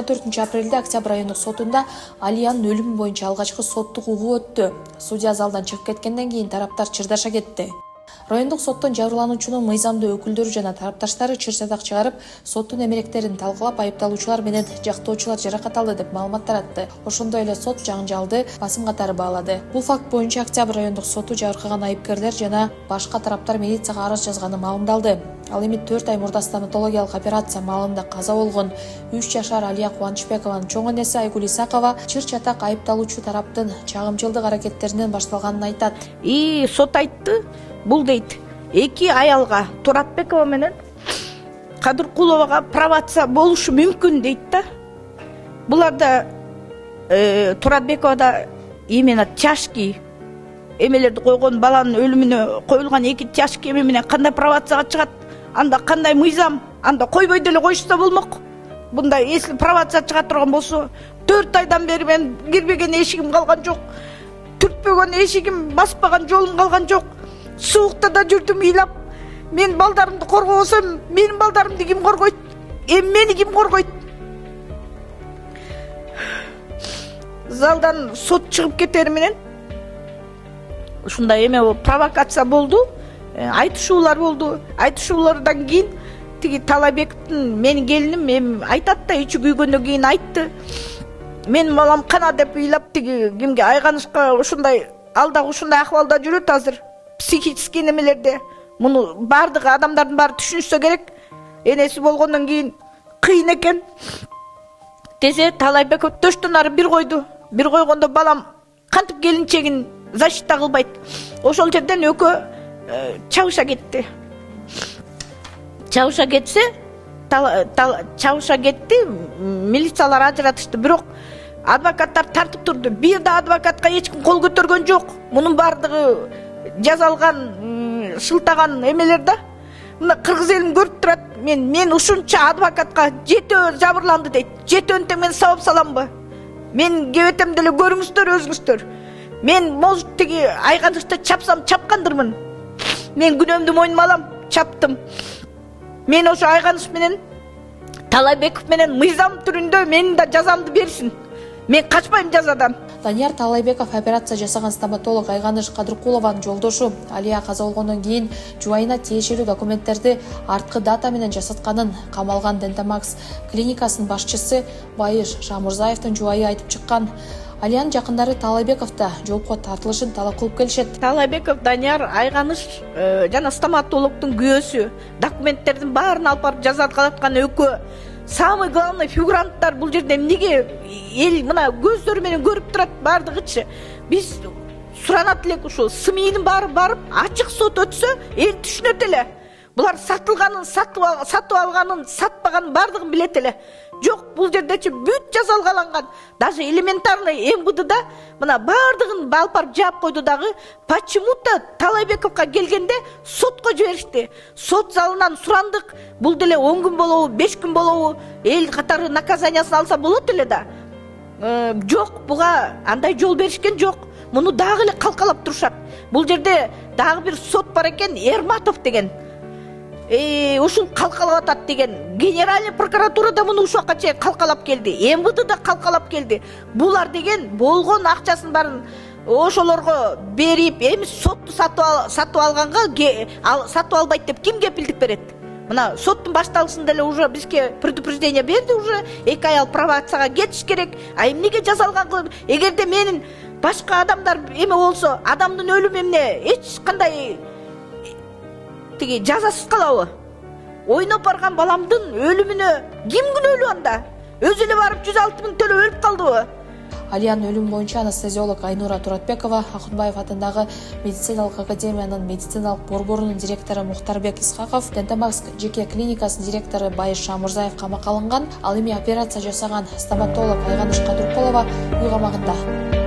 24-апрелде Октябрь райондук сотунда Алиянын өлүмү боюнча алгачкы соттук угуу өттү. Судья залдан чыгып кеткенден кийин тараптар чырдаша кетти. Райондук соттун жабырлануучунун мыйзамдуу өкүлдөрү жана тарапташтары чыр садак чыгарып, соттун эмеректерин талкуулап, айыпталуучулар менен жактоочулар жаракат алды деп маалымат таратты. Ошондой эле сот жаңжалды басым катары баалады. Бул факт боюнча Октябрь райондук соту жабыркаган айыпкерлер жана башка тараптар милицияга арыз жазганы маалымдалды. Ал эми 4 ай мурда стоматологиялык операция маалында каза болгон 3 жашар Алия Кубанычбекованын чоң энеси Айгүл Исакова чыр чатак айыпталуучу тараптын чагымчылдык аракеттеринен башталганын айтат. Сот айтты. Бул дейт, 2 аялга Туратбекова менен Кадыркуловага провокация болушу мүмкүн дейт да. Буларда Туратбековада именно тяжкий эмелерди койгон, баланын өлүмүнө коюлган 2 тяжкий эме менен кандай провокацияга чыгат, анда кандай мыйзам, анда койбой деле коюшса болмок. Бунда если провокация чыга турган болсо, 4 айдан бери мен кирбеген эшигим калган жок, түртпөгөн эшигим, баспаган жолум калган жок. Суукта да жүрдүм ыйлап. Мен балдарымды коргобосом, менин балдарымды ким коргойт? Мени ким коргойт? Залдан сот чыгып кетери менен ушундай эме провокация болду. Айтышуулар болду. Айтышуулардан кийин тиги Талайбековдун менин келиним эми айтат да, ичи күйгөндөн кийин айтты. Менин балам кана деп ыйлап тиги кимге Айганышка ушундай алда ушундай акыбалда жүрөт азыр. Психический немелерде. Муну бардыгы адамдардын баары түшүнүшсө керек. Энеси болгондон кийин кыйын экен. Десе Талайбеков төштөн ары бир койду. Бир койгондо балам кантип келинчегин защита кылбайт. Ошол жерден экөө чабыша кетти. Чабыша кетсе, чабыша кетти, милициялар ажыратышты. Бирок адвокаттар тартып турду. Бир да адвокатка эч ким кол көтөргөн жок. Мунун бардыгы жазалган, шылтаган эмелер да. Мына кыргыз элин көрүп турат. Мен ушунча адвокатка жетөө жабырланды дейт. Жетөөнтең мен сабап саламбы? Мен кебетем деле көрүңүздөр өзүңүздөр. Мен может тиги Айганышты чапсам чапкандырмын. Мен күнөөмдү мойнума алам, чаптым. Мен ошо Айганыш менен Талайбеков менен мыйзам түрүндө менин да жазамды берсин. Мен качпайм жазадан. Данияр Талайбеков операция жасаган стоматолог Айганыш Кадыркулованын жолдошу Алия каза болгондон кийин жубайына тиешелүү документтерди арткы дата менен жасатканын камалган Дентамакс клиникасынын башчысы Байыш Шамурзаевдин жубайы айтып чыккан. Алиянын жакындары Талайбековда жоопко тартылышын талап кылып келишет. Талайбеков Данияр Айганыш жана стоматологдун күйөөсү документтердин баарын алып барып жазаткан экөө самый главный фигуранттар бул жерде. Эмнеге эл мына көздөрү менен көрүп турат бардыгычы. Биз суранат элек ушул СМИнин баары барып ачык сот өтсө эл түшүнөт эле. Булар сатылганын, сатып алганын, сатпаганын бардыгын билет эле. Жок, бул жердечи бүт жазалгаланган. Даже элементарный МВДда мына бардыгын алып барып жаап койду дагы. Почему-то Талайбековго келгенде сотко жиберишти. Сот залынан сурандык. Бул деле 10 күн болобу, 5 күн болобу, эл катары наказаниясын алса болот эле да. Жок, буга андай жол беришкен жок. Муну дагы эле калкалап турушат. Бул жерде дагы бир сот бар экен, Эрматов деген. Ушул калкалап атат деген. Генеральный прокуратура да муну ушакка чейин калкалап келди. МВД да калкалап келди. Булар деген болгон акчасын барын ошолорго берип, эми сотту сатып алганга сатып албайт деп ким кепилдик берет? Мына соттун башталышында эле уже бизге предупреждение берди, уже 2 ай провокацияга кетиш керек. А эмнеге жасалган кылып? Эгерде менин башка адамдар эме болсо, адамдын өлүмү эмне эч кандай тиги жазасыз калабы? Ойноп барган баламдын өлүмүнө ким күнөөлүү анда? Өзү эле барып 106 000 төлөп өлүп калдыбы? Алиянын өлүмү боюнча анестезиолог Айнура Туратбекова, Акунбаев атындагы медициналык академиянын медициналык борборунун директору Мухтарбек Исхаков, Дентамакс жеке клиникасынын директору Байыш Шамурзаев камакка алынган. Ал эми операция жасаган стоматолог Айганыш Кадыркулова үй камагында.